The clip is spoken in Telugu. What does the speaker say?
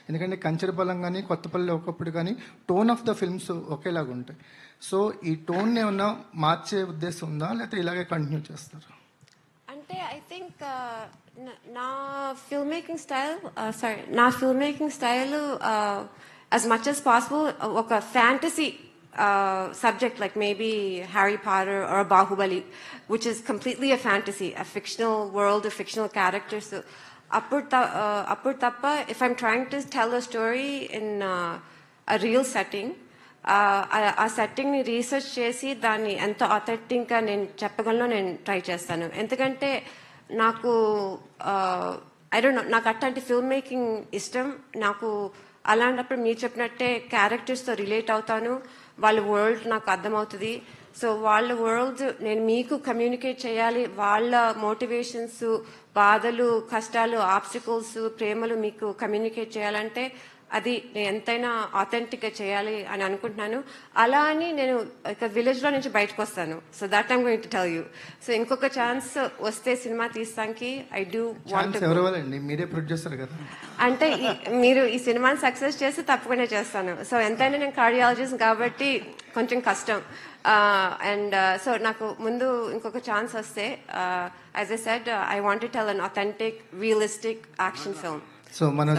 ఎందుకంటే కంచరపాలెం కానీ కొత్తపల్లి ఒకప్పుడు కానీ టోన్ ఆఫ్ ద ఫిల్మ్స్ ఒకేలాగా ఉంటాయి. సో ఈ టోన్ ఏమన్నా మార్చే ఉద్దేశం ఉందా, లేకపోతే ఇలాగే కంటిన్యూ చేస్తారు? అంటే ఐ థింక్ నా film making style as much as possible ఒక fantasy subject like maybe Harry Potter or Bahubali, which is completely a fantasy, a fictional world, a fictional character. So appur tappa, if I'm trying to tell a story in a real setting, ఆ సెట్టింగ్ని రీసెర్చ్ చేసి దాన్ని ఎంత ఆథెంటిక్గా నేను చెప్పగలను నేను ట్రై చేస్తాను. ఎందుకంటే నాకు ఐ డోంట్ నో, నాకు అట్లాంటి ఫిల్మ్ మేకింగ్ ఇష్టం. నాకు అలాంటప్పుడు మీరు చెప్పినట్టే క్యారెక్టర్స్తో రిలేట్ అవుతాను, వాళ్ళ వరల్డ్ నాకు అర్థమవుతుంది. సో వాళ్ళ వరల్డ్ నేను మీకు కమ్యూనికేట్ చేయాలి, వాళ్ళ మోటివేషన్స్, బాధలు, కష్టాలు, ఆబ్స్టికల్స్, ప్రేమలు మీకు కమ్యూనికేట్ చేయాలంటే అది నేను ఎంతైనా ఆథెంటిక్గా చేయాలి అని అనుకుంటున్నాను. అలా అని నేను ఇక విలేజ్లో నుంచి బయటకు వస్తాను. So that I'm going to tell you. So ఇంకొక ఛాన్స్ వస్తే సినిమా తీస్తానికి ఐ డూ వాంట్. మీరే ప్రొడ్యూసర్ కదా, అంటే మీరు ఈ సినిమాని సక్సెస్ చేస్తే తప్పకుండా చేస్తాను. సో ఎంతైనా నేను కార్డియాలజిస్ట్ కాబట్టి కొంచెం కష్టం. అండ్ సో నాకు ముందు ఇంకొక ఛాన్స్ వస్తే, as I said, I want to tell an authentic realistic action film. So మన